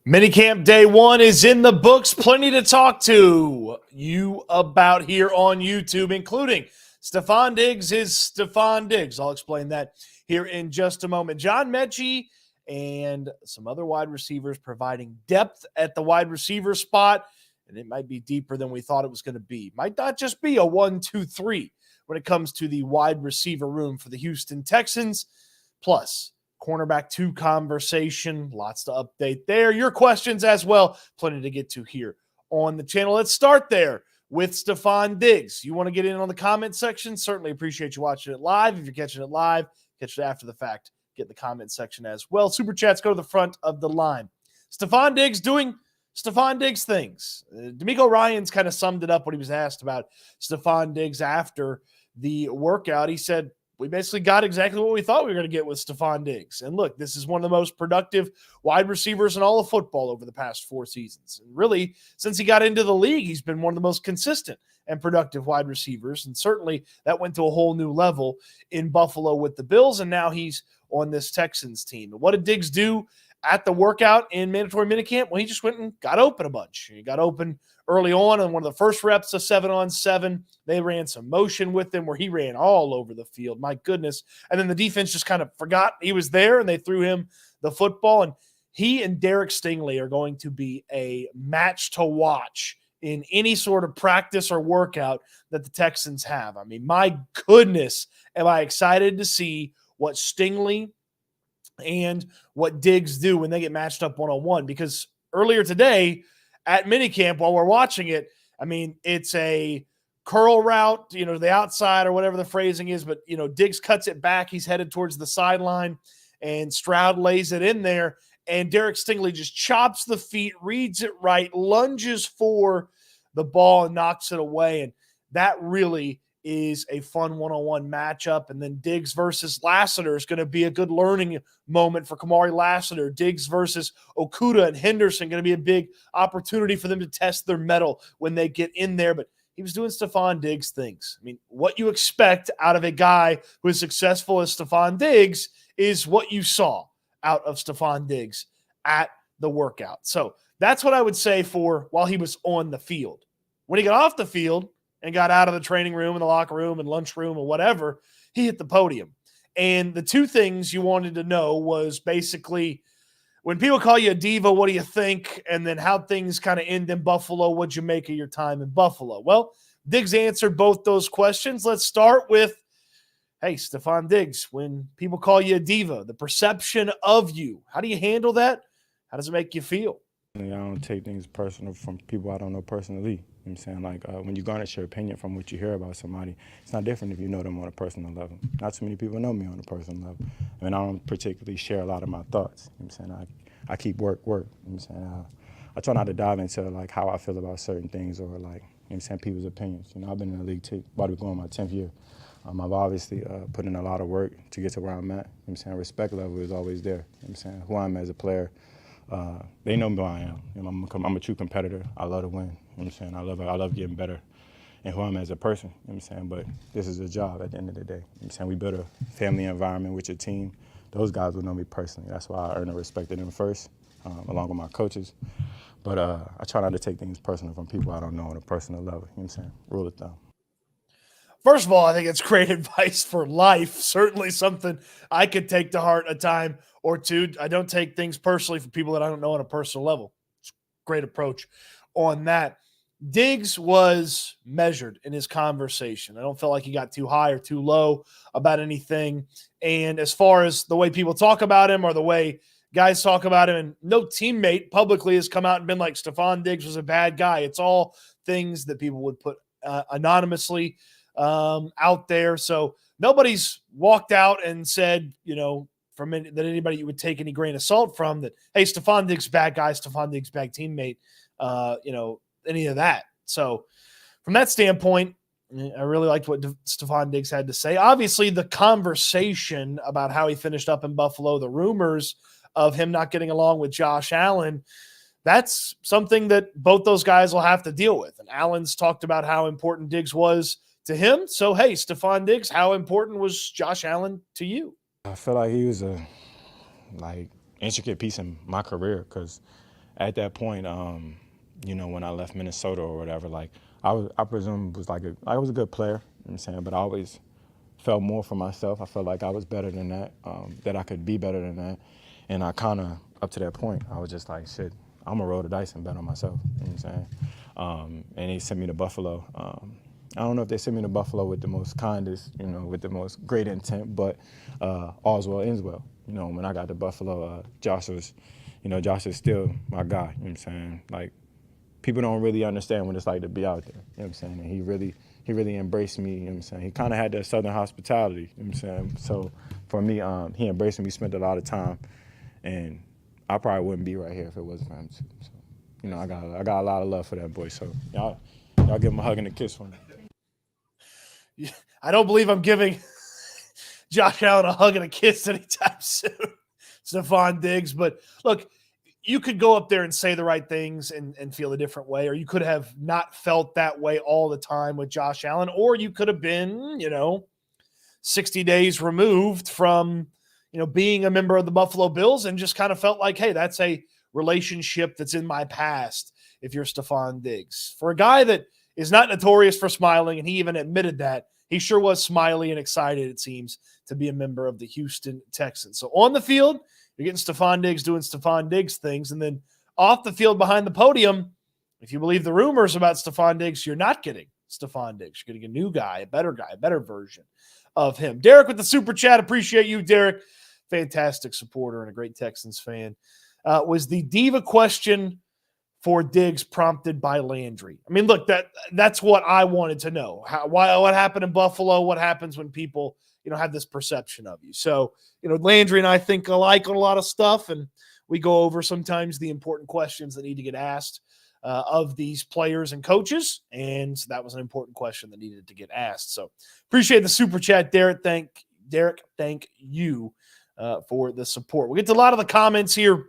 Minicamp day one is in the books. Plenty to talk to you about here on YouTube, including Stefon Diggs is Stefon Diggs. I'll explain that here in just a moment. John Mechie and some other wide receivers providing depth at the wide receiver spot, and it might be deeper than we thought it was going to be. Might not just be a 1-2-3 when it comes to the wide receiver room for the Houston Texans. Plus, cornerback 2 conversation. Lots to update there. Your questions as well. Plenty to get to here on the channel. Let's start there with Stefon Diggs. You want to get in on the comment section? Certainly appreciate you watching it live. If you're catching it live, catch it after the fact. Get in the comment section as well. Super chats go to the front of the line. Stefon Diggs doing Stefon Diggs things. D'Amico Ryans kind of summed it up when he was asked about Stefon Diggs after the workout. He said, we basically got exactly what we thought we were going to get with Stefon Diggs. And look, this is one of the most productive wide receivers in all of football over the past 4 seasons. And really, since he got into the league, he's been one of the most consistent and productive wide receivers. And certainly that went to a whole new level in Buffalo with the Bills. And now he's on this Texans team. And what did Diggs do at the workout in mandatory minicamp? Well, he just went and got open a bunch. He got open early on one of the first reps of 7-on-7. They ran some motion with him where he ran all over the field. My goodness. And then the defense just kind of forgot he was there, and they threw him the football. And he and Derek Stingley are going to be a match to watch in any sort of practice or workout that the Texans have. I mean, my goodness, am I excited to see what Stingley and what Diggs do when they get matched up one-on-one. Because earlier today at minicamp, while we're watching it, I mean, it's a curl route, to the outside or whatever the phrasing is, but, Diggs cuts it back. He's headed towards the sideline, and Stroud lays it in there, and Derek Stingley just chops the feet, reads it right, lunges for the ball, and knocks it away. And that really is a fun one-on-one matchup. And then Diggs versus Lassiter is going to be a good learning moment for Kamari Lassiter. Diggs versus Okudah and Henderson going to be a big opportunity for them to test their mettle when they get in there. But he was doing Stefon Diggs things. I mean, what you expect out of a guy who is successful as Stefon Diggs is what you saw out of Stefon Diggs at the workout. So that's what I would say for while he was on the field. When he got off the field and got out of the training room and the locker room and lunchroom or whatever, he hit the podium. And the 2 things you wanted to know was basically, when people call you a diva, what do you think? And then how things kind of end in Buffalo. What'd you make of your time in Buffalo? Well, Diggs answered both those questions. Let's start with, hey, Stefon Diggs, when people call you a diva, the perception of you, how do you handle that? How does it make you feel? I don't take things personal from people I don't know personally. You know what I'm saying? Like, when you garnish your opinion from what you hear about somebody, it's not different if you know them on a personal level. Not too many people know me on a personal level. I mean, I don't particularly share a lot of my thoughts. You know what I'm saying? I keep work. You know what I'm saying? I try not to dive into, like, how I feel about certain things or, like, you know what I'm saying, people's opinions. I've been in the league about to go on my 10th year. I've obviously put in a lot of work to get to where I'm at. You know what I'm saying? Respect level is always there. You know what I'm saying? Who I am as a player. They know who I am. I'm a true competitor. I love to win. You know what I'm saying? I love getting better and who I am as a person. You know what I'm saying? But this is a job at the end of the day. You know what I'm saying? We build a family environment with your team. Those guys will know me personally. That's why I earn the respect of them first, along with my coaches. But I try not to take things personal from people I don't know on a personal level. You know what I'm saying? Rule of thumb. First of all, I think it's great advice for life. Certainly something I could take to heart a time or two. I don't take things personally from people that I don't know on a personal level. It's a great approach on that. Diggs was measured in his conversation. I don't feel like he got too high or too low about anything. And as far as the way people talk about him or the way guys talk about him, and no teammate publicly has come out and been like, Stefon Diggs was a bad guy. It's all things that people would put anonymously out there. So nobody's walked out and said, that anybody you would take any grain of salt from that, hey, Stefon Diggs, bad guy, Stefon Diggs, bad teammate, any of that. So from that standpoint, I really liked what Stefon Diggs had to say. Obviously, the conversation about how he finished up in Buffalo, the rumors of him not getting along with Josh Allen, that's something that both those guys will have to deal with. And Allen's talked about how important Diggs was to him. So, hey, Stefon Diggs, how important was Josh Allen to you? I feel like he was a intricate piece in my career because at that point, you know, when I left Minnesota or whatever, like I presume was I was a good player, you know what I'm saying, but I always felt more for myself. I felt like I was better than that I could be better than that. And I kind of, up to that point, I was just like, shit, I'm going to roll the dice and bet on myself. You know what I'm saying? And they sent me to Buffalo. I don't know if they sent me to Buffalo with the most kindest, you know, with the most great intent, but all's well ends well. You know, when I got to Buffalo, Josh is still my guy. You know what I'm saying? Like, people don't really understand what it's like to be out there. You know what I'm saying? And he really embraced me. You know what I'm saying? He kind of had that Southern hospitality. You know what I'm saying? So for me, he embraced me. We spent a lot of time, and I probably wouldn't be right here if it wasn't for him too. So, you know, I got a lot of love for that boy. So y'all give him a hug and a kiss for me. I don't believe I'm giving Josh Allen a hug and a kiss anytime soon, Stefon Diggs. But look, you could go up there and say the right things and feel a different way, or you could have not felt that way all the time with Josh Allen, or you could have been, 60 days removed from, being a member of the Buffalo Bills and just kind of felt like, hey, that's a relationship that's in my past if you're Stefon Diggs. For a guy that is not notorious for smiling, and he even admitted that, he sure was smiley and excited, it seems, to be a member of the Houston Texans. So on the field, you're getting Stefon Diggs doing Stefon Diggs things. And then off the field behind the podium, if you believe the rumors about Stefon Diggs, you're not getting Stefon Diggs. You're getting a new guy, a better version of him. Derek with the super chat. Appreciate you, Derek. Fantastic supporter and a great Texans fan. Was the diva question for Diggs prompted by Landry? I mean, look, that's what I wanted to know. What happened in Buffalo? What happens when people, have this perception of you? So, Landry and I think alike on a lot of stuff, and we go over sometimes the important questions that need to get asked of these players and coaches, and that was an important question that needed to get asked. So appreciate the super chat, Derek. Thank you for the support. We'll get to a lot of the comments here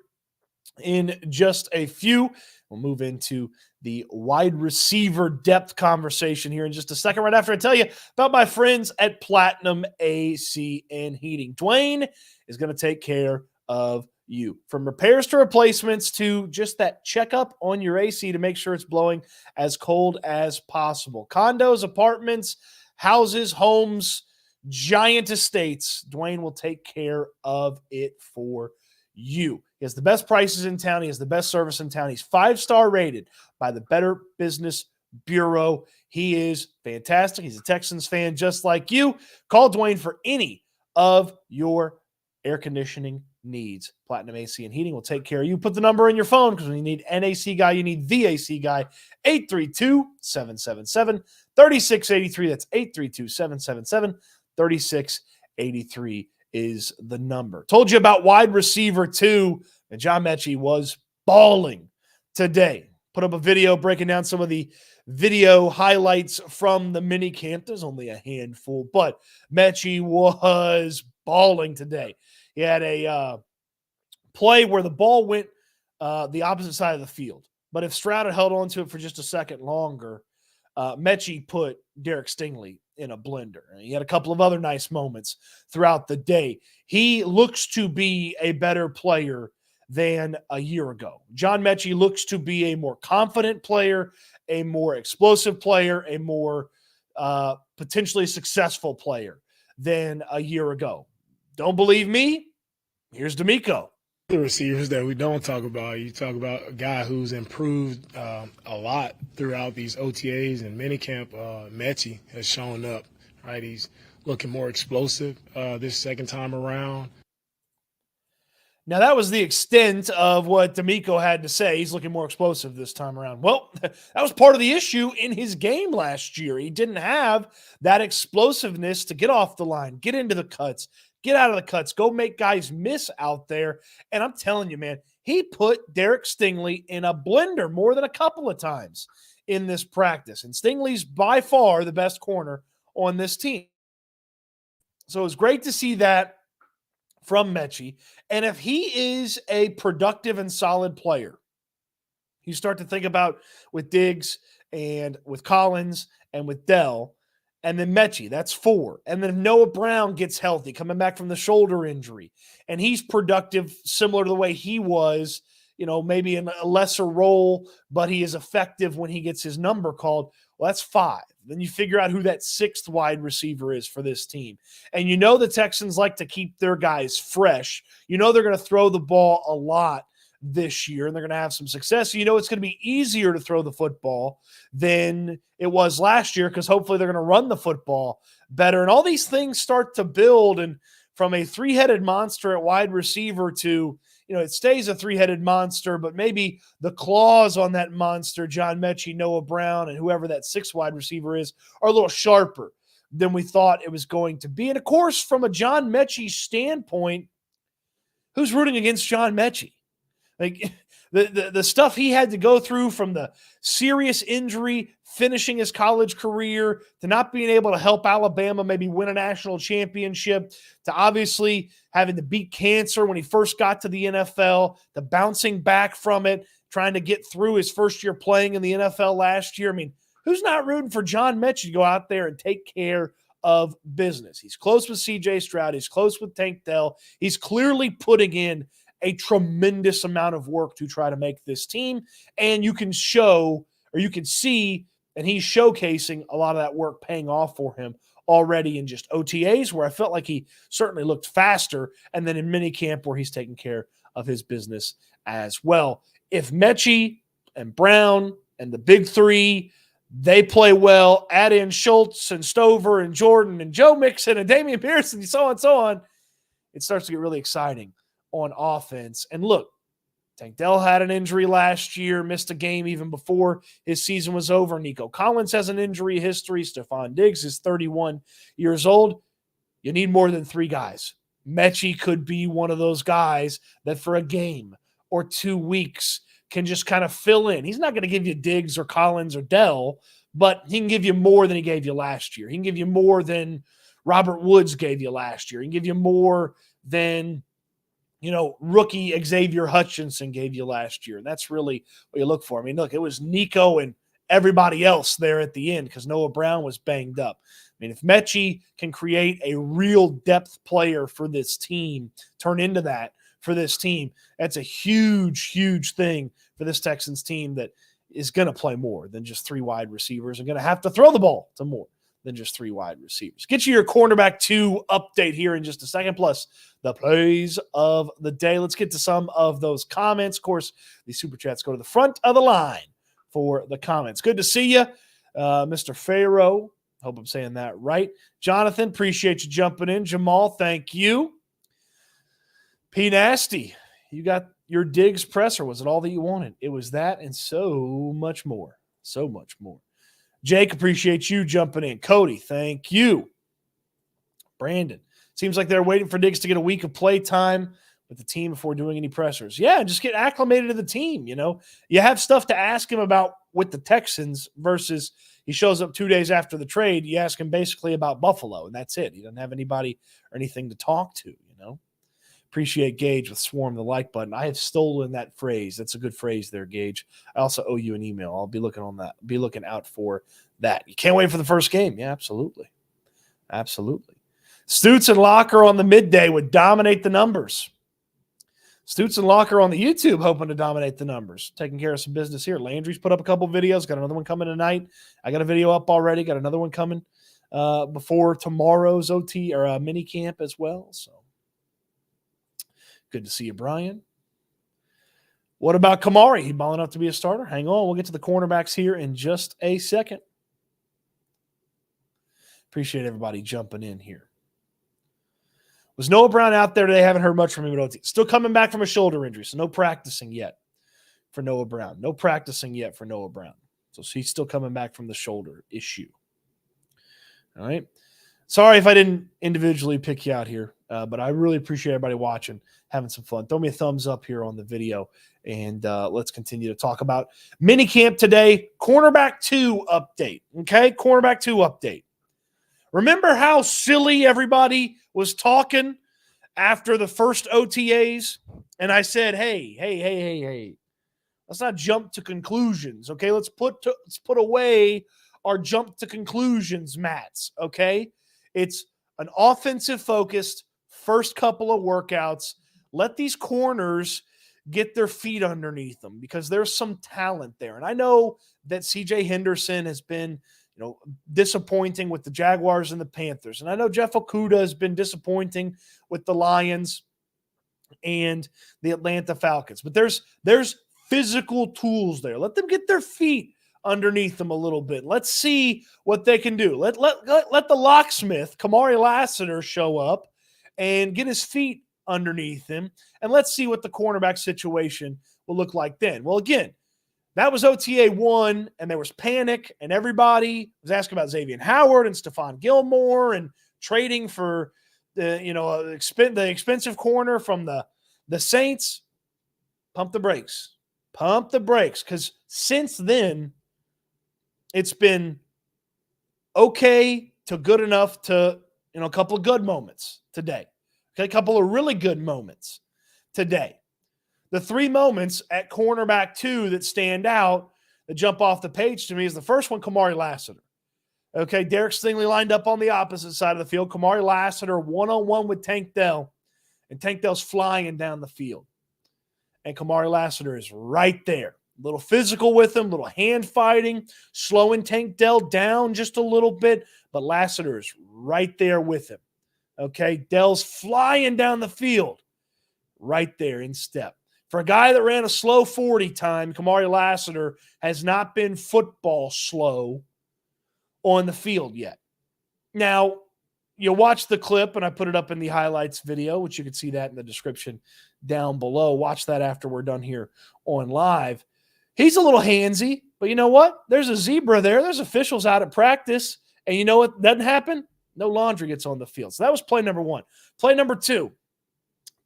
in just a few. We'll move into the wide receiver depth conversation here in just a second, right after I tell you about my friends at Platinum AC and Heating. Dwyane is going to take care of you. From repairs to replacements to just that checkup on your AC to make sure it's blowing as cold as possible. Condos, apartments, houses, homes, giant estates, Dwyane will take care of it for you. He has the best prices in town. He has the best service in town. He's 5-star rated by the Better Business Bureau. He is fantastic. He's a Texans fan just like you. Call Dwyane for any of your air conditioning needs. Platinum AC and Heating will take care of you. Put the number in your phone because when you need an AC guy, you need the AC guy. 832-777-3683. That's 832-777-3683 is the number. Told you about wide receiver 2, and John Mechie was balling today. Put up a video breaking down some of the video highlights from the minicamp. There's only a handful, but Mechie was balling today. He had a play where the ball went the opposite side of the field, but if Stroud had held on to it for just a second longer, Mechie put Derek Stingley in a blender. He had a couple of other nice moments throughout the day. He looks to be a better player than a year ago. John Mechie looks to be a more confident player, a more explosive player, a more potentially successful player than a year ago. Don't believe me? Here's D'Amico. The receivers that we don't talk about, you talk about a guy who's improved a lot throughout these OTAs and minicamp. Mechie has shown up, right? He's looking more explosive this second time around. Now, that was the extent of what D'Amico had to say. He's looking more explosive this time around. Well, that was part of the issue in his game last year. He didn't have that explosiveness to get off the line, get into the cuts, get out of the cuts, go make guys miss out there. And I'm telling you, man, he put Derek Stingley in a blender more than a couple of times in this practice. And Stingley's by far the best corner on this team. So it was great to see that from Mechie. And if he is a productive and solid player, you start to think about with Diggs and with Collins and with Dell, and then Mechie, that's 4. And then if Noah Brown gets healthy, coming back from the shoulder injury, and he's productive similar to the way he was, maybe in a lesser role, but he is effective when he gets his number called. Well, that's 5. Then you figure out who that 6th wide receiver is for this team. And the Texans like to keep their guys fresh. They're going to throw the ball a lot this year, and they're going to have some success. It's going to be easier to throw the football than it was last year because hopefully they're going to run the football better. And all these things start to build, and from a 3-headed monster at wide receiver to it stays a 3-headed monster, but maybe the claws on that monster, John Mechie, Noah Brown, and whoever that 6th wide receiver is, are a little sharper than we thought it was going to be. And, of course, from a John Mechie standpoint, who's rooting against John Mechie? Like the stuff he had to go through, from the serious injury, finishing his college career, to not being able to help Alabama maybe win a national championship, to obviously having to beat cancer when he first got to the NFL, to bouncing back from it, trying to get through his first year playing in the NFL last year. I mean, who's not rooting for John Mechie to go out there and take care of business? He's close with C.J. Stroud. He's close with Tank Dell. He's clearly putting in a tremendous amount of work to try to make this team. And you can see, and he's showcasing a lot of that work paying off for him already in just OTAs, where I felt like he certainly looked faster, and then in minicamp where he's taking care of his business as well. If Mechie and Brown and the big 3, they play well, add in Schultz and Stover and Jordan and Joe Mixon and Damian Pierce and so on, it starts to get really exciting on offense. And look, Tank Dell had an injury last year, missed a game even before his season was over. Nico Collins has an injury history. Stefon Diggs is 31 years old. You need more than 3 guys. Mechie could be one of those guys that for a game or 2 weeks can just kind of fill in. He's not going to give you Diggs or Collins or Dell, but he can give you more than he gave you last year. He can give you more than Robert Woods gave you last year. He can give you more than rookie Xavier Hutchinson gave you last year. And that's really what you look for. I mean, look, it was Nico and everybody else there at the end because Noah Brown was banged up. I mean, if Mechie can create a real depth player for this team, turn into that for this team, that's a huge, huge thing for this Texans team that is going to play more than just 3 wide receivers and going to have to throw the ball to more than just 3 wide receivers. Get you your cornerback 2 update here in just a second, plus the plays of the day. Let's get to some of those comments. Of course, these super chats go to the front of the line for the comments. Good to see you, Mr. Pharaoh. Hope I'm saying that right. Jonathan, appreciate you jumping in. Jamal, thank you. P. Nasty, you got your Diggs presser. Was it all that you wanted? It was that and so much more. So much more. Jake, appreciate you jumping in. Cody, thank you. Brandon, seems like they're waiting for Diggs to get a week of play time with the team before doing any pressers. Yeah, just get acclimated to the team, You have stuff to ask him about with the Texans versus he shows up 2 days after the trade. You ask him basically about Buffalo, and that's it. He doesn't have anybody or anything to talk to, Appreciate Gage with Swarm the like button. I have stolen that phrase. That's a good phrase there, Gage. I also owe you an email. I'll be looking on that. Be looking out for that. You can't wait for the first game. Yeah, absolutely. Absolutely. Stoots and Locker on the midday would dominate the numbers. Stoots and Locker on the YouTube hoping to dominate the numbers. Taking care of some business here. Landry's put up a couple videos. Got another one coming tonight. I got a video up already. Got another one coming before tomorrow's OT or mini camp as well. So good to see you, Brian. What about Kamari? He balling up to be a starter? Hang on. We'll get to the cornerbacks here in just a second. Appreciate everybody jumping in here. Was Noah Brown out there today? Haven't heard much from him at OT. Still coming back from a shoulder injury, so no practicing yet for Noah Brown. No practicing yet for Noah Brown. So he's still coming back from the shoulder issue. All right. Sorry if I didn't individually pick you out here, but I really appreciate everybody watching, having some fun. Throw me a thumbs up here on the video, and let's continue to talk about minicamp today. Cornerback 2 update, okay? Cornerback 2 update. Remember how silly everybody was talking after the first OTAs? And I said, hey, let's not jump to conclusions, okay? Let's put away our jump to conclusions mats, okay? It's an offensive-focused first couple of workouts. Let these corners get their feet underneath them because there's some talent there. And I know that CJ Henderson has been, disappointing with the Jaguars and the Panthers. And I know Jeff Okudah has been disappointing with the Lions and the Atlanta Falcons. But there's physical tools there. Let them get their feet underneath them a little bit. Let's see what they can do. Let the locksmith, Kamari Lassiter, show up and get his feet underneath him. And let's see what the cornerback situation will look like then. Well, again, that was OTA 1, and there was panic, and everybody was asking about Xavier Howard and Stephon Gilmore and trading for the expensive corner from the Saints. Pump the brakes. Pump the brakes, because since then, it's been okay to good enough to, a couple of good moments today. Okay, a couple of really good moments today. The 3 moments at cornerback 2 that stand out, that jump off the page to me, is the first one, Kamari Lassiter. Okay, Derek Stingley lined up on the opposite side of the field. Kamari Lassiter one-on-one with Tank Dell, and Tank Dell's flying down the field. And Kamari Lassiter is right there. A little physical with him, a little hand fighting, slowing Tank Dell down just a little bit, but Lassiter is right there with him. Okay, Dell's flying down the field, right there in step. For a guy that ran a slow 40 time, Kamari Lassiter has not been football slow on the field yet. Now, you watch the clip, and I put it up in the highlights video, which you can see that in the description down below. Watch that after we're done here on live. He's a little handsy, but you know what? There's a zebra there. There's officials out at practice, and you know what doesn't happen? No laundry gets on the field. So that was play number 1. Play number 2,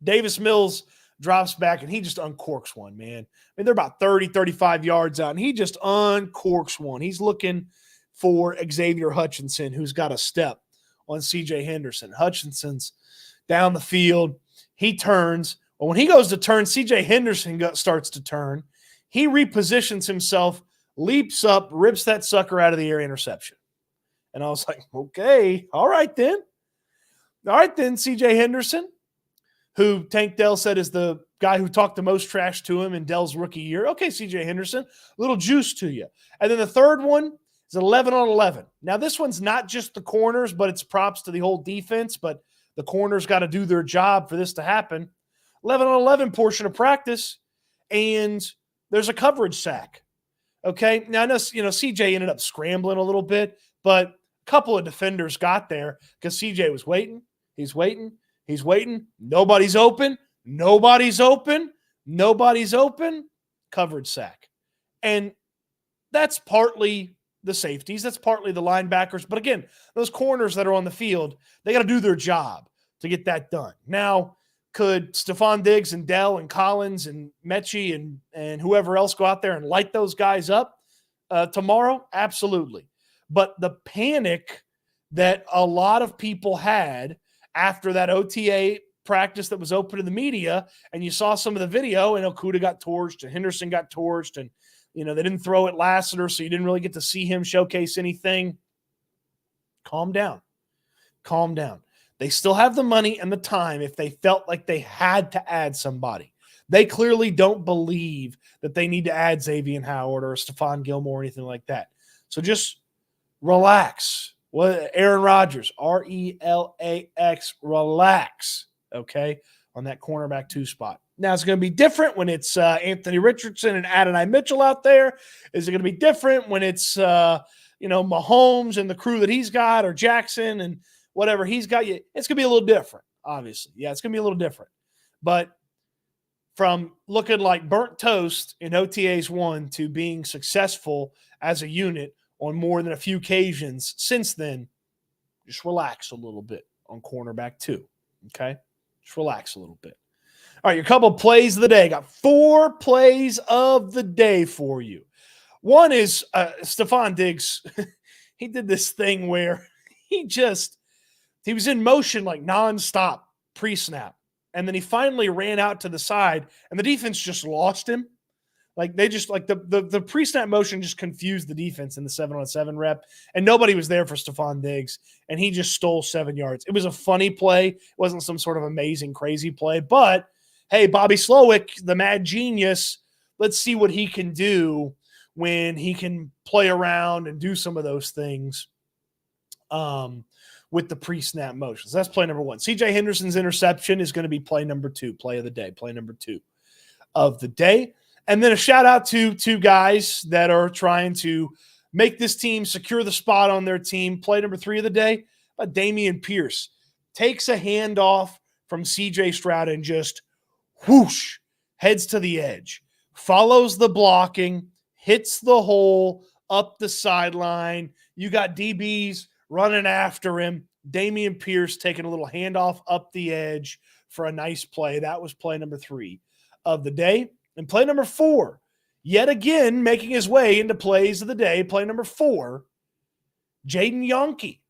Davis Mills drops back, and he just uncorks one, man. I mean, they're about 30, 35 yards out, and he just uncorks one. He's looking for Xavier Hutchinson, who's got a step on CJ Henderson. Hutchinson's down the field. He turns. Well, when he goes to turn, CJ Henderson starts to turn. He repositions himself, leaps up, rips that sucker out of the air, interception. And I was like, okay, all right then. All right then, CJ Henderson, who Tank Dell said is the guy who talked the most trash to him in Dell's rookie year. Okay, CJ Henderson, a little juice to you. And then the third one is 11 on 11. Now, this one's not just the corners, but it's props to the whole defense, but the corners got to do their job for this to happen. 11 on 11 portion of practice, and there's a coverage sack. Okay, now I know, CJ ended up scrambling a little bit, but a couple of defenders got there because CJ was waiting. He's waiting. He's waiting. Nobody's open. Nobody's open. Nobody's open. Coverage sack. And that's partly the safeties. That's partly the linebackers. But again, those corners that are on the field, they got to do their job to get that done. Now, could Stefon Diggs and Dell and Collins and Mechie and whoever else go out there and light those guys up tomorrow? Absolutely. But the panic that a lot of people had after that OTA practice that was open to the media, and you saw some of the video, and Okudah got torched and Henderson got torched, and they didn't throw at Lassiter, so you didn't really get to see him showcase anything. Calm down. Calm down. They still have the money and the time if they felt like they had to add somebody. They clearly don't believe that they need to add Xavier Howard or Stephon Gilmore or anything like that. So just relax. Aaron Rodgers, RELAX, relax, okay, on that cornerback 2 spot. Now, it's going to be different when it's Anthony Richardson and Adonai Mitchell out there. Is it going to be different when it's, Mahomes and the crew that he's got, or Jackson and whatever he's got? It's going to be a little different, obviously. Yeah, it's going to be a little different. But from looking like burnt toast in OTAs 1 to being successful as a unit on more than a few occasions since then, just relax a little bit on cornerback 2, okay? Just relax a little bit. All right, your couple of plays of the day. Got 4 plays of the day for you. One is Stefon Diggs. He did this thing where he was in motion like nonstop pre-snap, and then he finally ran out to the side, and the defense just lost him. Like they just the pre-snap motion just confused the defense in the 7-on-7 rep, and nobody was there for Stefon Diggs, and he just stole 7 yards. It was a funny play. It wasn't some sort of amazing, crazy play, but hey, Bobby Slowick, the mad genius, let's see what he can do when he can play around and do some of those things with the pre-snap motions. That's play number one. C.J. Henderson's interception is going to be play number two, play of the day, play number two of the day. And then a shout out to two guys that are trying to make this team secure the spot on their team. Play number three of the day, Dameon Pierce takes a handoff from C.J. Stroud and just whoosh, heads to the edge, follows the blocking, hits the hole up the sideline. You got DBs running after him. Dameon Pierce taking a little handoff up the edge for a nice play. That was play number three of the day. And play number four, yet again, making his way into plays of the day, play number four, Jaden Yonke.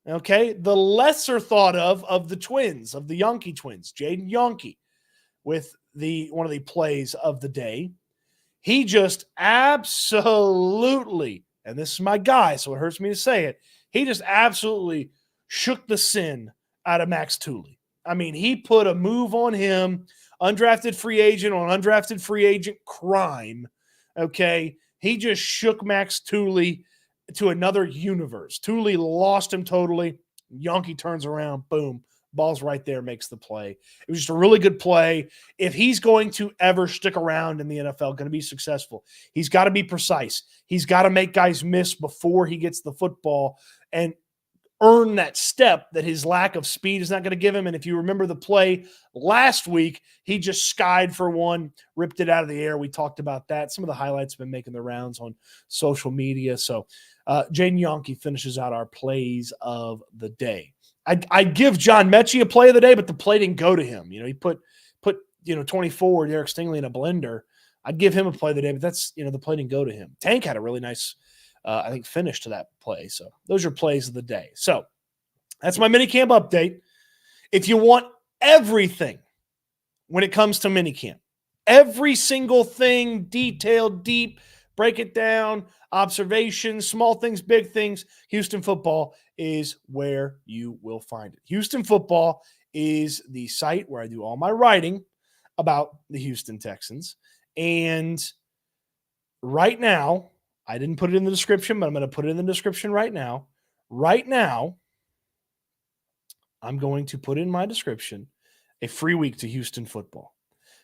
Okay, the lesser thought of the twins, of the Yonke twins, Jaden Yonke, with one of the plays of the day. He just absolutely, and this is my guy, so it hurts me to say it, he just absolutely shook the sin out of Max Tooley. I mean, he put a move on him, undrafted free agent on undrafted free agent crime, okay? He just shook Max Tooley to another universe. Tooley lost him totally. Yonke turns around, boom, ball's right there, makes the play. It was just a really good play. If he's going to ever stick around in the NFL, going to be successful, he's got to be precise. He's got to make guys miss before he gets the football and earn that step that his lack of speed is not going to give him. And if you remember the play last week, he just skied for one, ripped it out of the air. We talked about that. Some of the highlights have been making the rounds on social media. So Jaden Yonke finishes out our plays of the day. I'd give John Mechie a play of the day, but the play didn't go to him. You know, he put 24 Derek Stingley in a blender. I'd give him a play of the day, but that's, the play didn't go to him. Tank had a really nice finish to that play. So those are plays of the day. So that's my minicamp update. If you want everything when it comes to minicamp, every single thing, detailed, deep, break it down, observations, small things, big things, Houston Football is where you will find it. Houston Football is the site where I do all my writing about the Houston Texans. And right now, I didn't put it in the description, but I'm going to put it in the description right now. Right now, I'm going to put in my description a free week to Houston Football.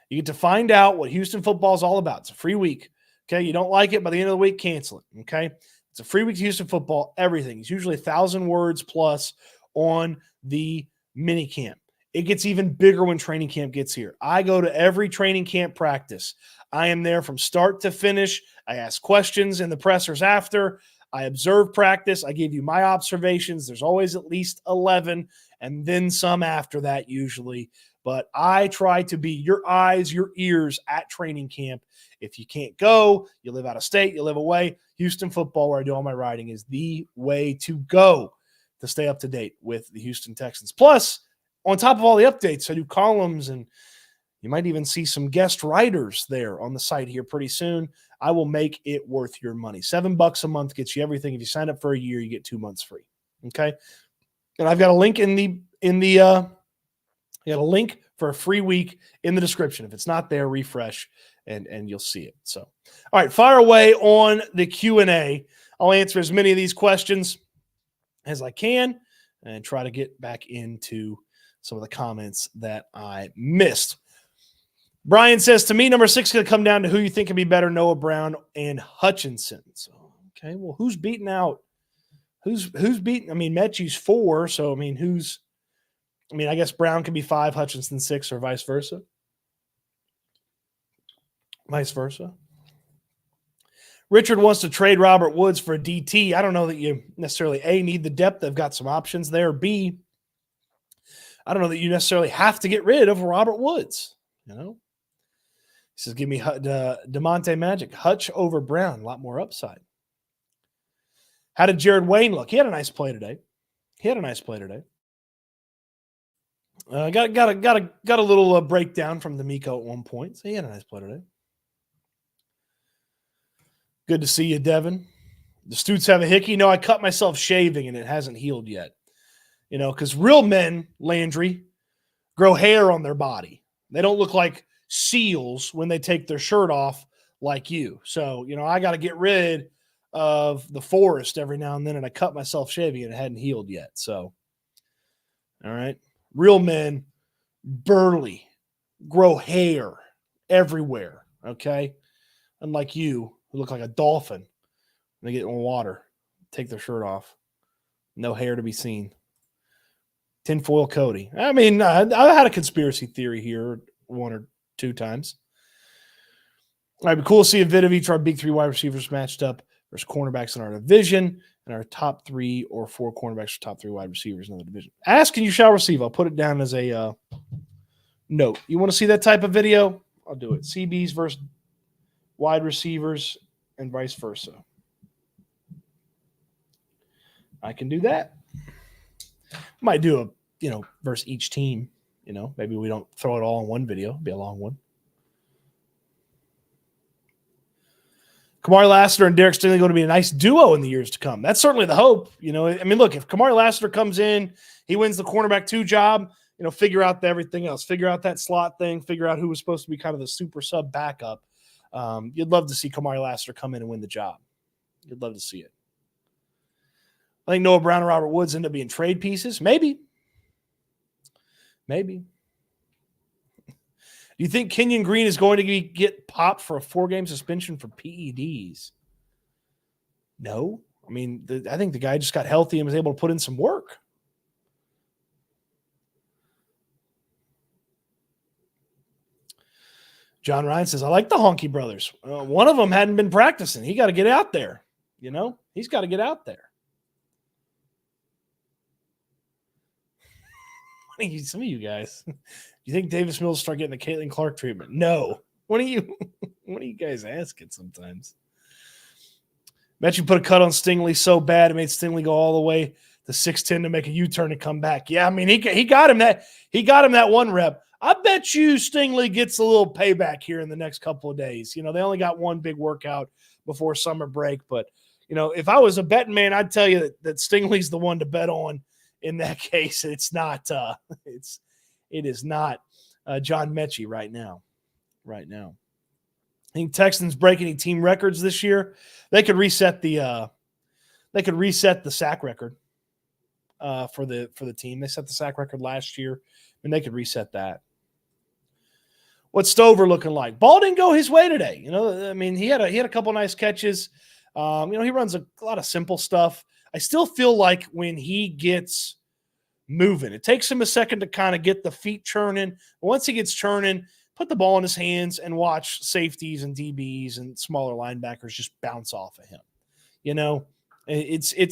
You get to find out what Houston Football is all about. It's a free week. Okay, you don't like it, by the end of the week, cancel it. Okay, it's a free week to Houston Football. Everything. It's usually 1,000 words plus on the minicamp. It gets even bigger when training camp gets here. I go to every training camp practice. I am there from start to finish. I ask questions in the pressers after. I observe practice. I give you my observations. There's always at least 11 and then some after that usually. But I try to be your eyes, your ears at training camp. If you can't go, you live out of state, you live away, Houston Football, where I do all my writing, is the way to go to stay up to date with the Houston Texans. Plus, on top of all the updates, I do columns, and you might even see some guest writers there on the site here pretty soon. I will make it worth your money. $7 a month gets you everything. If you sign up for a year, you get 2 months free. Okay, and I've got a link I got a link for a free week in the description. If it's not there, refresh and you'll see it. So, all right, fire away on the Q&A. I'll answer as many of these questions as I can and try to get back into some of the comments that I missed. Brian says, to me, number 6 is going to come down to who you think can be better, Noah Brown and Hutchinson. So, okay, well, who's beating out? Who's beating? I mean, Mechie's 4, so, I mean, I guess Brown can be 5, Hutchinson 6, or vice versa. Vice versa. Richard wants to trade Robert Woods for a DT. I don't know that you necessarily, A, need the depth. They've got some options there. B, I don't know that you necessarily have to get rid of Robert Woods. You know? He says, give me DeMonte Magic. Hutch over Brown. A lot more upside. How did Jared Wayne look? He had a nice play today. Got a little breakdown from D'Amico at one point. So he had a nice play today. Good to see you, Devin. The Stoots have a hickey. No, I cut myself shaving and it hasn't healed yet. You know, because real men, Landry, grow hair on their body. They don't look like seals when they take their shirt off like you. So, I got to get rid of the forest every now and then, and I cut myself shaving and it hadn't healed yet. So, all right. Real men, burly, grow hair everywhere, okay? Unlike you, who look like a dolphin when they get in water, take their shirt off. No hair to be seen. Tinfoil Cody. I mean, I had a conspiracy theory here 1 or 2 times. It'd be cool to see a vid of each of our big 3 wide receivers matched up versus cornerbacks in our division and our top 3 or 4 cornerbacks or top 3 wide receivers in the division. Ask and you shall receive. I'll put it down as a note. You want to see that type of video? I'll do it. CBs versus wide receivers and vice versa. I can do that. Might do a, versus each team. Maybe we don't throw it all in one video. It'd be a long one. Kamari Lassiter and Derek Stingley going to be a nice duo in the years to come. That's certainly the hope. Look, if Kamari Lassiter comes in, he wins the cornerback 2 job, figure out everything else, figure out that slot thing, figure out who was supposed to be kind of the super sub backup. You'd love to see Kamari Lassiter come in and win the job. You'd love to see it. I think Noah Brown and Robert Woods end up being trade pieces. Maybe. Do you think Kenyon Green is going to get popped for a 4-game suspension for PEDs? No. I think the guy just got healthy and was able to put in some work. John Ryan says, I like the Honky brothers. One of them hadn't been practicing. He got to get out there. He's got to get out there. Some of you guys, you think Davis Mills start getting the Caitlin Clark treatment? No. What are you guys asking sometimes? Mechie put a cut on Stingley so bad it made Stingley go all the way to 6'10" to make a U-turn and come back. Yeah, he got him that 1 rep. I bet you Stingley gets a little payback here in the next couple of days. They only got 1 big workout before summer break, but if I was a betting man, I'd tell you that Stingley's the one to bet on. In that case, it's not. It is not John Mechie right now. I think Texans break any team records this year. They could reset the sack record for the team. They set the sack record last year, and they could reset that. What's Stover looking like? Ball didn't go his way today. He had a couple nice catches. He runs a lot of simple stuff. I still feel like when he gets moving, it takes him a second to kind of get the feet churning. But once he gets churning, put the ball in his hands and watch safeties and DBs and smaller linebackers just bounce off of him.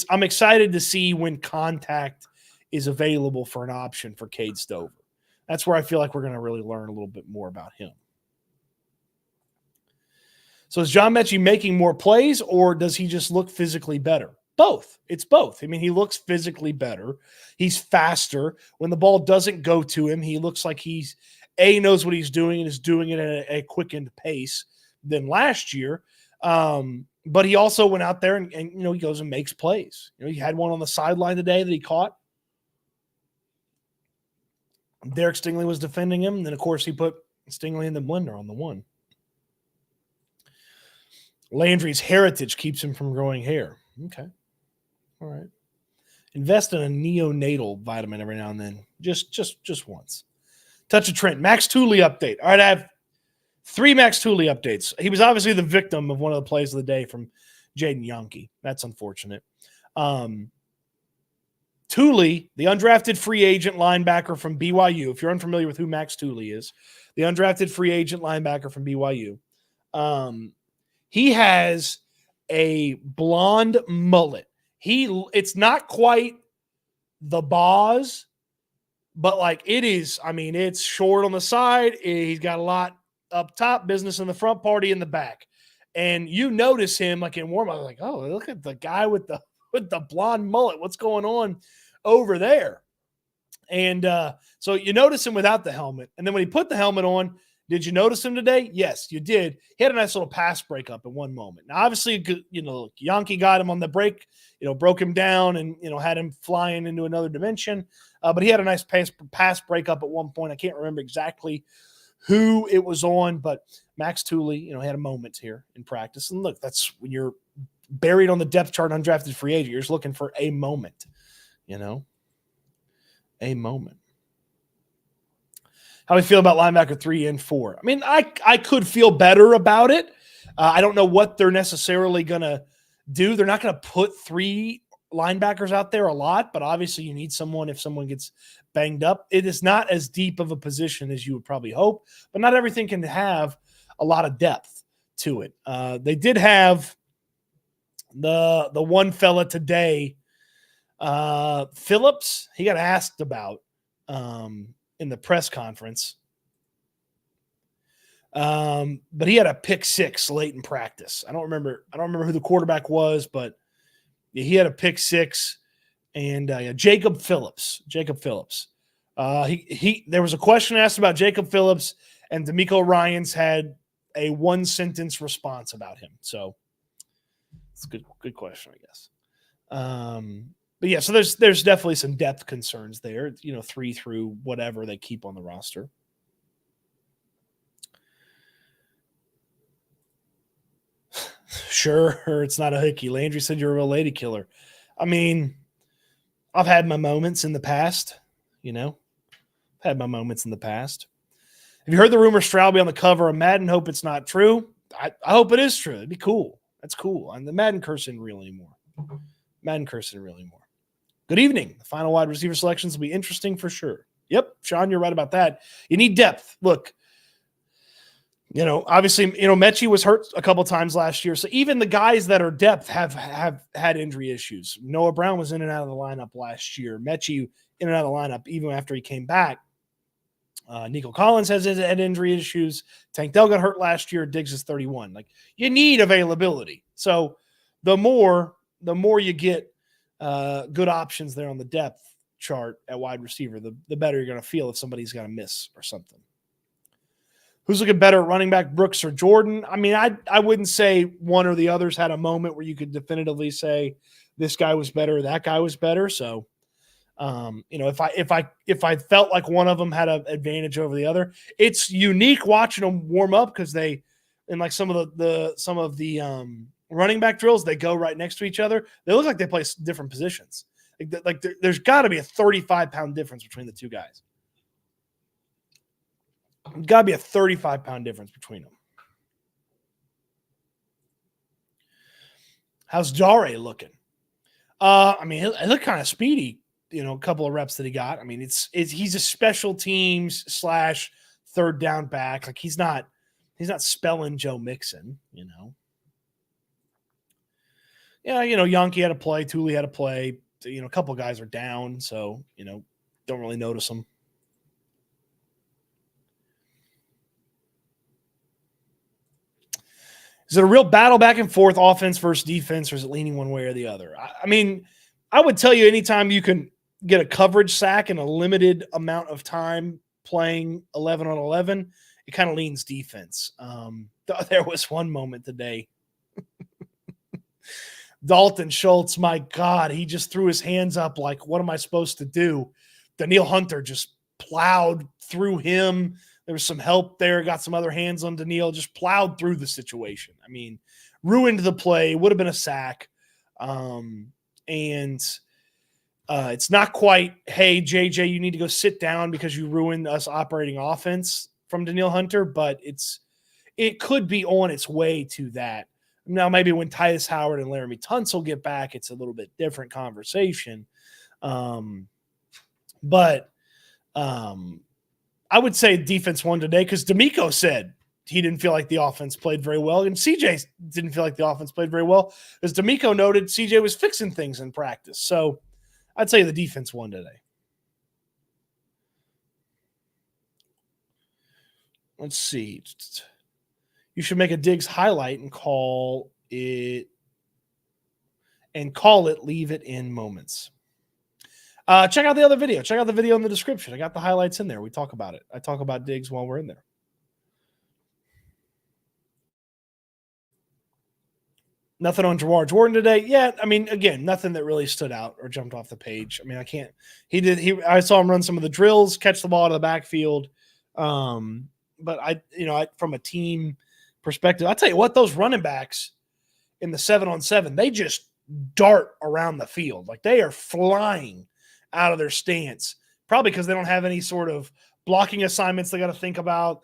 I'm excited to see when contact is available for an option for Cade Stover. That's where I feel like we're going to really learn a little bit more about him. So is John Mechie making more plays, or does he just look physically better? Both. It's both. He looks physically better. He's faster. When the ball doesn't go to him, he looks like he's knows what he's doing and is doing it at a quickened pace than last year. But he also went out there and he goes and makes plays. He had one on the sideline today that he caught. Derek Stingley was defending him. And then, of course, he put Stingley in the blender on the 1. Landry's heritage keeps him from growing hair. Okay. All right. Invest in a neonatal vitamin every now and then. Just once. Touch of Trent. Max Tooley update. All right, I have 3 Max Tooley updates. He was obviously the victim of one of the plays of the day from Jaden Yonke. That's unfortunate. Tooley, the undrafted free agent linebacker from BYU. If you're unfamiliar with who Max Tooley is, the undrafted free agent linebacker from BYU. He has a blonde mullet. It's not quite the Boz, but it is, it's short on the side. He's got a lot up top, business in the front, party in the back. And you notice him in warm-up, oh, look at the guy with the blonde mullet. What's going on over there? And so you notice him without the helmet. And then when he put the helmet on, did you notice him today? Yes, you did. He had a nice little pass breakup at one moment. Now, obviously, Yonke got him on the break, broke him down and, had him flying into another dimension. But he had a nice pass breakup at one point. I can't remember exactly who it was on, but Max Tooley, had a moment here in practice. And look, that's when you're buried on the depth chart, undrafted free agent. You're just looking for a moment, a moment. How do we feel about linebacker 3 and 4? I mean, I could feel better about it. I don't know what they're necessarily going to do. They're not going to put 3 linebackers out there a lot, but obviously you need someone if someone gets banged up. It is not as deep of a position as you would probably hope, but not everything can have a lot of depth to it. They did have the one fella today, Phillips. He got asked about in the press conference. But he had a pick 6 late in practice. I don't remember who the quarterback was, but he had a pick 6, and Jacob Phillips. There was a question asked about Jacob Phillips, and D'Amico Ryans had a 1-sentence response about him. So it's a good question, I guess. But yeah, so there's definitely some depth concerns there. 3 through whatever they keep on the roster. Sure, it's not a hickey. Landry said you're a real lady killer. I mean, I've had my moments in the past, Have you heard the rumor Stroud be on the cover of Madden? Hope it's not true. I hope it is true. It'd be cool. That's cool. And the Madden curse isn't real anymore. Good evening. The final wide receiver selections will be interesting for sure. Yep, Sean, you're right about that. You need depth. Look, obviously, Mechie was hurt a couple times last year. So even the guys that are depth have had injury issues. Noah Brown was in and out of the lineup last year. Mechie in and out of the lineup even after he came back. Nico Collins has had injury issues. Tank Dell got hurt last year. Diggs is 31. Like, you need availability. So the more you get good options there on the depth chart at wide receiver, the better you're going to feel if somebody's got to miss or something. Who's looking better at running back, Brooks or Jordan? I mean, I wouldn't say one or the others had a moment where you could definitively say this guy was better or that guy was better. So, if I felt like one of them had an advantage over the other, it's unique watching them warm up because they, in like some of the running back drills, they go right next to each other. They look like they play different positions. Like there's got to be a 35-pound difference between the two guys. Got to be a 35-pound difference between them. How's Dare looking? I mean, he looked kind of speedy, a couple of reps that he got. I mean, he's a special teams / third down back. Like he's not spelling Joe Mixon, Yeah, Yonke had a play, Tooley had a play. A couple of guys are down, so, don't really notice them. Is it a real battle back and forth, offense versus defense, or is it leaning one way or the other? I mean, I would tell you anytime you can get a coverage sack in a limited amount of time playing 11 on 11, it kind of leans defense. There was one moment today. Dalton Schultz, my God, he just threw his hands up like, what am I supposed to do? Danielle Hunter just plowed through him. There was some help there, got some other hands on Danielle, just plowed through the situation. I mean, ruined the play, would have been a sack. It's not quite, hey, JJ, you need to go sit down because you ruined us operating offense from Danielle Hunter, but it could be on its way to that. Now, maybe when Tyus Howard and Laramie Tunsil get back, it's a little bit different conversation. I would say defense won today because D'Amico said he didn't feel like the offense played very well, and CJ didn't feel like the offense played very well. As D'Amico noted, CJ was fixing things in practice. So I'd say the defense won today. Let's see. You should make a Diggs highlight and call it leave it in moments. Check out the other video. Check out the video in the description. I got the highlights in there. We talk about it. I talk about Diggs while we're in there. Nothing on Jawar Jordan today. Yeah, I mean, again, nothing that really stood out or jumped off the page. I mean, I can't. I saw him run some of the drills, catch the ball out of the backfield. but from a team perspective, I'll tell you what, those running backs in the 7-on-7, they just dart around the field. Like they are flying out of their stance, probably because they don't have any sort of blocking assignments they got to think about.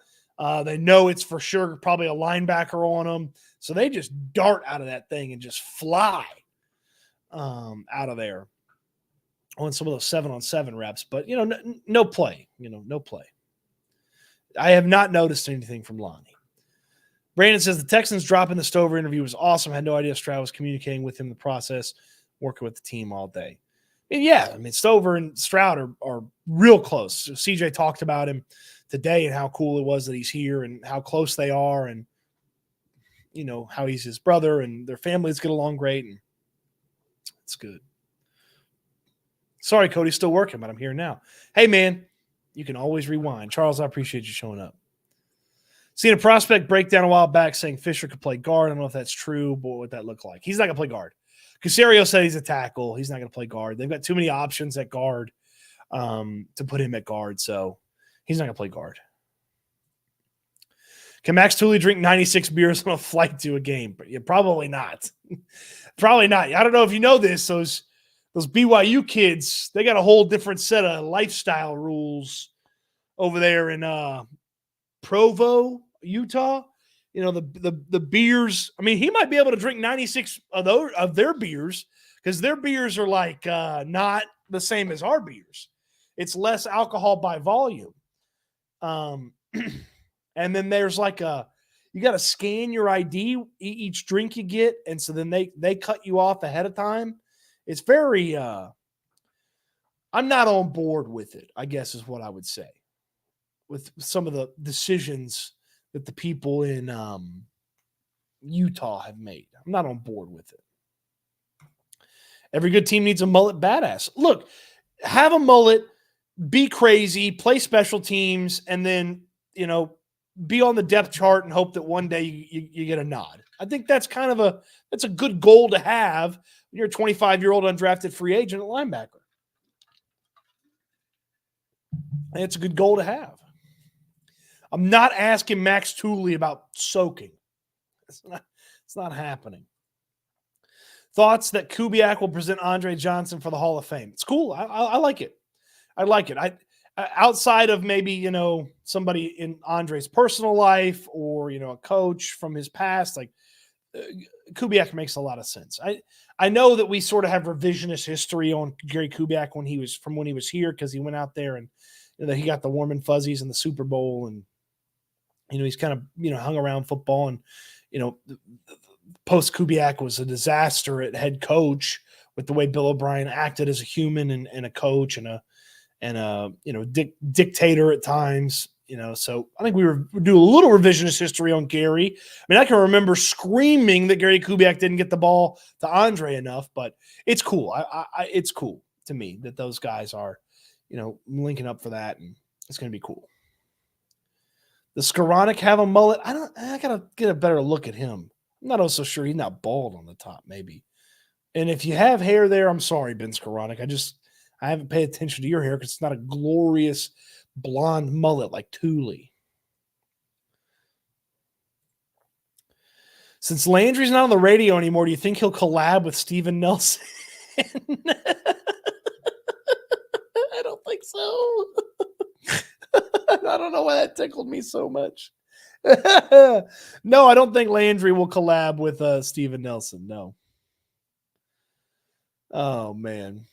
They know it's for sure probably a linebacker on them. So they just dart out of that thing and just fly out of there on some of those 7-on-7 reps. But, no play. No play. I have not noticed anything from Lonnie. Brandon says the Texans dropping the Stover interview was awesome. I had no idea Stroud was communicating with him in the process, working with the team all day. Stover and Stroud are real close. CJ talked about him today and how cool it was that he's here and how close they are and, how he's his brother and their families get along great. And it's good. Sorry, Cody's still working, but I'm here now. Hey, man, you can always rewind. Charles, I appreciate you showing up. Seen a prospect breakdown a while back saying Fisher could play guard. I don't know if that's true, but what would that look like? He's not going to play guard. Caserio said he's a tackle. He's not going to play guard. They've got too many options at guard to put him at guard, so he's not going to play guard. Can Max Tooley drink 96 beers on a flight to a game? Yeah, probably not. Probably not. I don't know if you know this. Those BYU kids, they got a whole different set of lifestyle rules over there in Provo, Utah. The beers. I mean, he might be able to drink 96 of their beers because their beers are like not the same as our beers. It's less alcohol by volume. And then there's like you got to scan your ID each drink you get, and so then they cut you off ahead of time. It's very I'm not on board with it, I guess is what I would say, with some of the decisions that the people in Utah have made. I'm not on board with it. Every good team needs a mullet badass. Look, have a mullet, be crazy, play special teams, and then, be on the depth chart and hope that one day you get a nod. I think that's that's a good goal to have when you're a 25-year-old undrafted free agent at linebacker. And it's a good goal to have. I'm not asking Max Tooley about soaking. It's not happening. Thoughts that Kubiak will present Andre Johnson for the Hall of Fame. It's cool. I like it. I like it. Outside of maybe, somebody in Andre's personal life or, a coach from his past, like Kubiak makes a lot of sense. I know that we sort of have revisionist history on Gary Kubiak when he was here because he went out there and he got the warm and fuzzies in the Super Bowl and, he's kind of, hung around football and, post Kubiak was a disaster at head coach with the way Bill O'Brien acted as a human and a coach and a dictator at times, so I think we do a little revisionist history on Gary. I mean, I can remember screaming that Gary Kubiak didn't get the ball to Andre enough, but it's cool. It's cool to me that those guys are, linking up for that, and it's going to be cool. Does Skoranek have a mullet? I got to get a better look at him. I'm not also sure he's not bald on the top, maybe. And if you have hair there, I'm sorry, Ben Skoranek. I haven't paid attention to your hair because it's not a glorious blonde mullet like Tooley. Since Landry's not on the radio anymore, do you think he'll collab with Steven Nelson? I don't think so. I don't know why that tickled me so much. No, I don't think Landry will collab with Steven Nelson. No. Oh, man.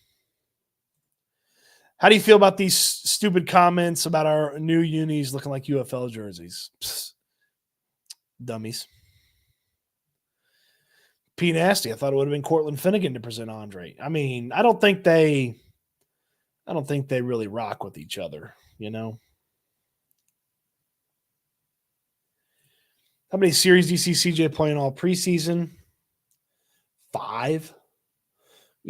How do you feel about these stupid comments about our new unis looking like UFL jerseys? Psst. Dummies. P. Nasty, I thought it would have been Cortland Finnegan to present Andre. I mean, I don't think they really rock with each other, How many series do you see CJ playing all preseason? 5.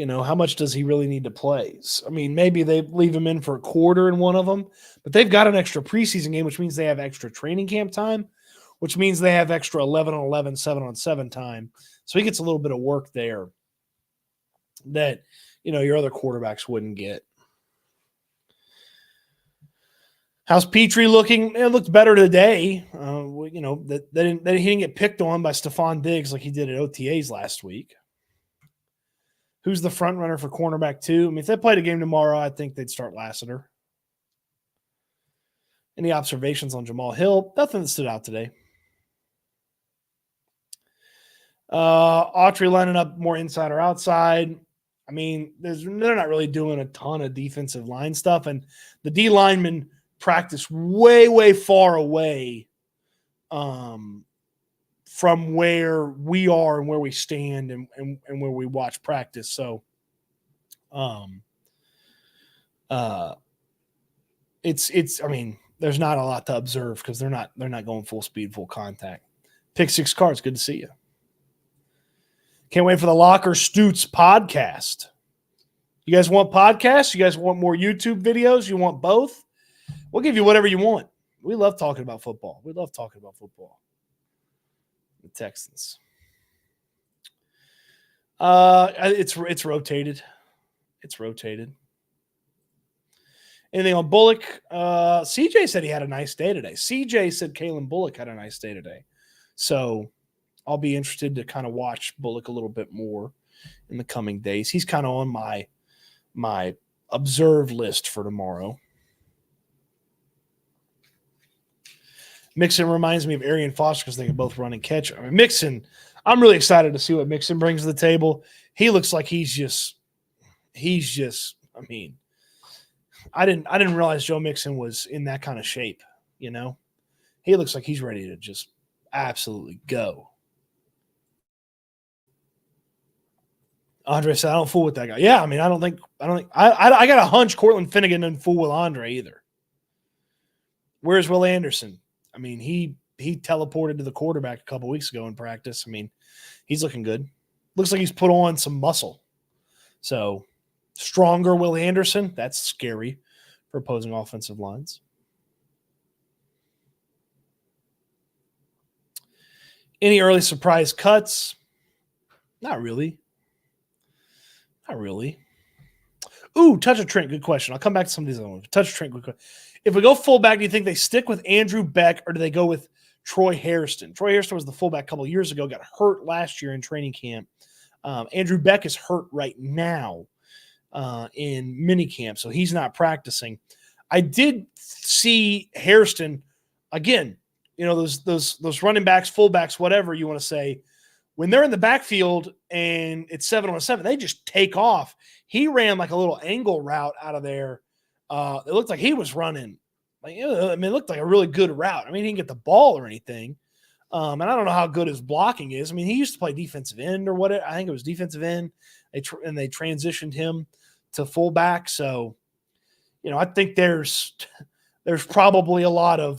How much does he really need to play? I mean, maybe they leave him in for a quarter in one of them, but they've got an extra preseason game, which means they have extra training camp time, which means they have extra 11-on-11, 7-on-7 time. So he gets a little bit of work there that, your other quarterbacks wouldn't get. How's Petrie looking? It looked better today. That he didn't get picked on by Stefon Diggs like he did at OTAs last week. Who's the front runner for cornerback 2? I mean, if they played a game tomorrow, I think they'd start Lassiter. Any observations on Jamal Hill? Nothing that stood out today. Autry lining up more inside or outside. I mean, they're not really doing a ton of defensive line stuff, and the D linemen practice way, way far away from where we are and where we stand and where we watch practice. So, it's. I mean, there's not a lot to observe because they're not going full speed, full contact. Pick 6 cards. Good to see you. Can't wait for the Locker Stoots podcast. You guys want podcasts? You guys want more YouTube videos? You want both? We'll give you whatever you want. We love talking about football. The Texans. It's rotated. Anything on Bullock? CJ said he had a nice day today. CJ said Kalen Bullock had a nice day today. So I'll be interested to kind of watch Bullock a little bit more in the coming days. He's kind of on my observe list for tomorrow. Mixon reminds me of Arian Foster because they can both run and catch. I mean, Mixon, I'm really excited to see what Mixon brings to the table. He looks like he's just, I mean, I didn't realize Joe Mixon was in that kind of shape, you know? He looks like he's ready to just absolutely go. Andre said, I don't fool with that guy. Yeah, I mean, I got a hunch Cortland Finnegan didn't fool with Andre either. Where's Will Anderson? I mean, he teleported to the quarterback a couple weeks ago in practice. I mean, he's looking good. Looks like he's put on some muscle. So, stronger Will Anderson, that's scary for opposing offensive lines. Any early surprise cuts? Not really. Ooh, touch of Trent, good question. I'll come back to some of these other ones. Touch of Trent, good question. If we go fullback, do you think they stick with Andrew Beck or do they go with Troy Hairston? Troy Hairston was the fullback a couple of years ago, got hurt last year in training camp. Andrew Beck is hurt right now in minicamp, so he's not practicing. I did see Hairston, again, you know, those running backs, fullbacks, whatever you want to say, when they're in the backfield and it's 7-on-7, they just take off. He ran like a little angle route out of there. It looked like he was running. It looked like a really good route. I mean, he didn't get the ball or anything. And I don't know how good his blocking is. I mean, he used to play defensive end or whatever. I think it was defensive end. And they transitioned him to fullback. So, you know, I think there's probably a lot of,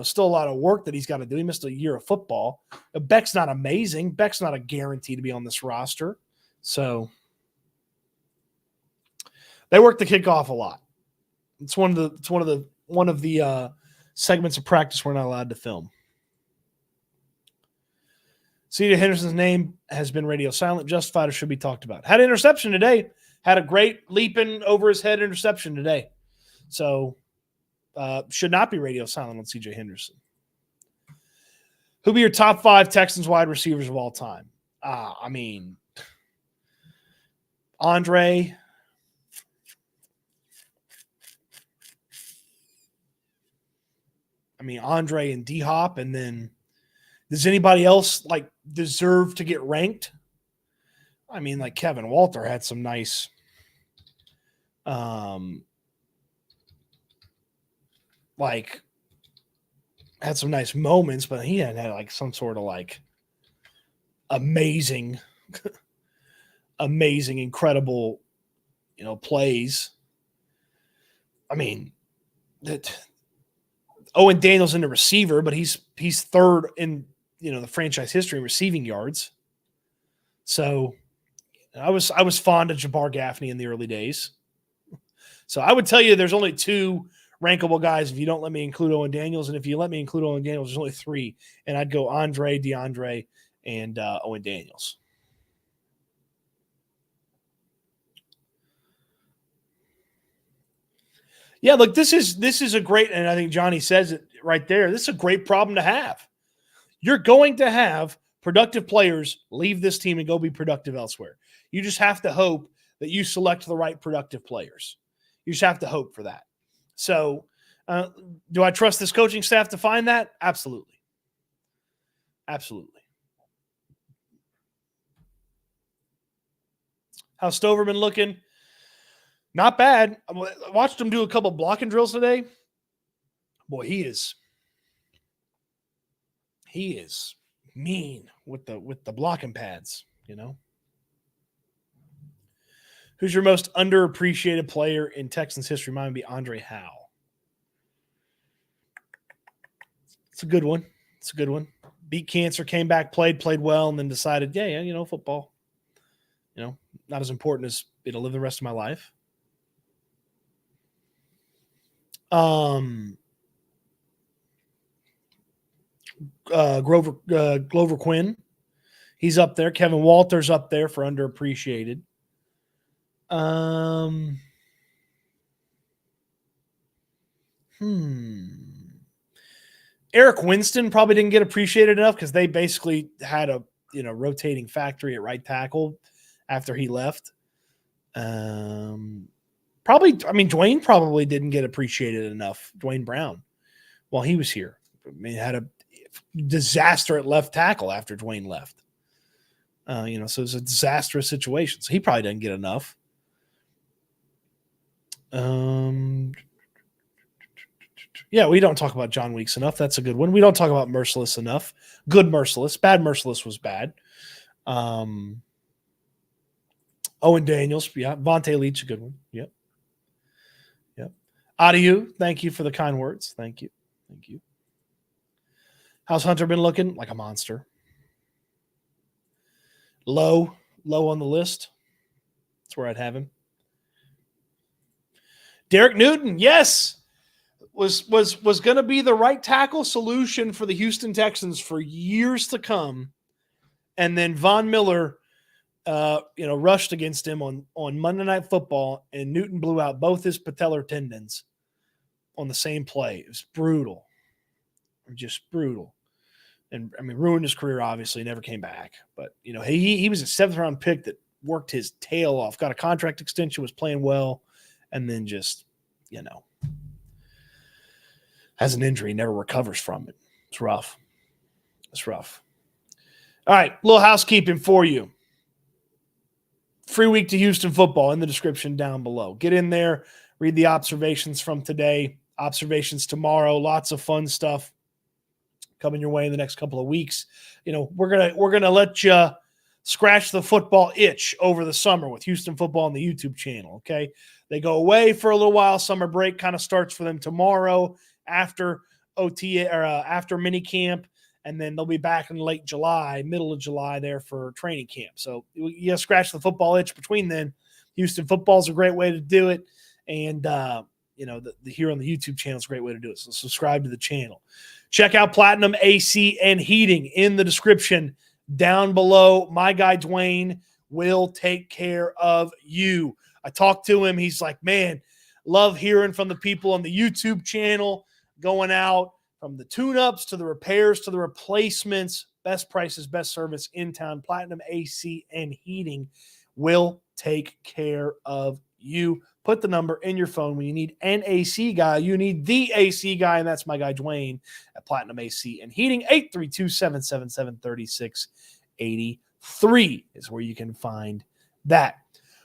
still a lot of work that he's got to do. He missed a year of football. Beck's not amazing. Beck's not a guarantee to be on this roster. So they work the kickoff a lot. It's one of the segments of practice we're not allowed to film. C.J. Henderson's name has been radio silent, justified, or should be talked about. Had an interception today. Had a great leaping over his head interception today. So should not be radio silent on C.J. Henderson. Who'll be your top 5 Texans wide receivers of all time? I mean, Andre. Andre and D-Hop, and then does anybody else like deserve to get ranked? I mean, like Kevin Walter had some nice had some nice moments, but he hadn't had like some sort of like amazing, incredible, plays. I mean, that Owen Daniels in the receiver, but he's third in the franchise history in receiving yards. So I was fond of Jabbar Gaffney in the early days. So I would tell you there's only 2 rankable guys if you don't let me include Owen Daniels, and if you let me include Owen Daniels, there's only 3, and I'd go Andre, DeAndre, and Owen Daniels. Yeah, look, this is a great, and I think Johnny says it right there. This is a great problem to have. You're going to have productive players leave this team and go be productive elsewhere. You just have to hope that you select the right productive players. You just have to hope for that. So, do I trust this coaching staff to find that? Absolutely. Absolutely. How's Stoverman looking? Not bad. I watched him do a couple blocking drills today. Boy, he is mean with the blocking pads, you know. Who's your most underappreciated player in Texans history? Mine would be Andre Howe. It's a good one. It's a good one. Beat cancer, came back, played well, and then decided, yeah, you know, football, you know, not as important as it'll live the rest of my life. Glover Quinn, he's up there. Kevin Walters up there for underappreciated. Eric Winston probably didn't get appreciated enough because they basically had a rotating factory at right tackle after he left. Dwyane probably didn't get appreciated enough. Dwayne Brown, while he was here, had a disaster at left tackle after Dwyane left. So it was a disastrous situation. So he probably didn't get enough. Yeah, we don't talk about John Weeks enough. That's a good one. We don't talk about Merciless enough. Good Merciless. Bad Merciless was bad. Owen Daniels. Yeah. Vontae Leach, a good one. Yep. Adieu, thank you for the kind words. Thank you. How's Hunter been looking? Like a monster. Low on the list. That's where I'd have him. Derek Newton, yes. Was going to be the right tackle solution for the Houston Texans for years to come. And then Von Miller rushed against him on Monday Night Football, and Newton blew out both his patellar tendons on the same play. It was brutal. Just brutal. And ruined his career, obviously, never came back. But he was a 7th-round pick that worked his tail off, got a contract extension, was playing well, and then just, has an injury, never recovers from it. It's rough. All right, little housekeeping for you. Free week to Houston football in the description down below. Get in there, read the observations from today, observations tomorrow, lots of fun stuff coming your way in the next couple of weeks. We're gonna let you scratch the football itch over the summer with Houston football on the YouTube channel. Okay, they go away for a little while. Summer break kind of starts for them tomorrow after OTA or after minicamp, and then they'll be back in late July, middle of July there for training camp. So you scratch the football itch between then. Houston football is a great way to do it, and here on the YouTube channel is a great way to do it. So subscribe to the channel. Check out Platinum AC and Heating in the description down below. My guy Dwyane will take care of you. I talked to him. He's like, man, love hearing from the people on the YouTube channel, going out from the tune-ups to the repairs to the replacements. Best prices, best service in town. Platinum AC and Heating will take care of you. Put the number in your phone. When you need an AC guy, you need the AC guy, and that's my guy Dwyane at Platinum AC and Heating. 832-777-3683 is where you can find that.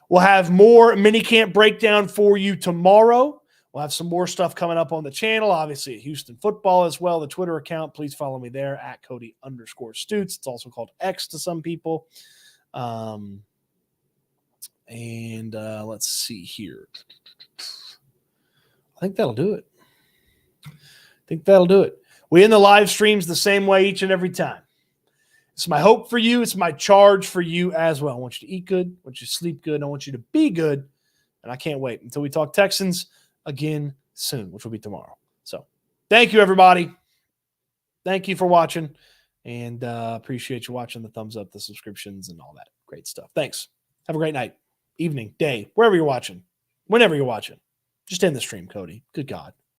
We'll have more minicamp breakdown for you tomorrow. We'll have some more stuff coming up on the channel, obviously at Houston football as well. The Twitter account, please follow me there at Cody_Stoots. It's also called X to some people. Let's see here. I think that'll do it. We end the live streams the same way each and every time. It's my hope for you. It's my charge for you as well. I want you to eat good. I want you to sleep good. I want you to be good. And I can't wait until we talk Texans again soon, which will be tomorrow. So thank you, everybody. Thank you for watching. And appreciate you watching, the thumbs up, the subscriptions, and all that great stuff. Thanks. Have a great night, evening, day, wherever you're watching, whenever you're watching. Just end the stream, Cody. Good God.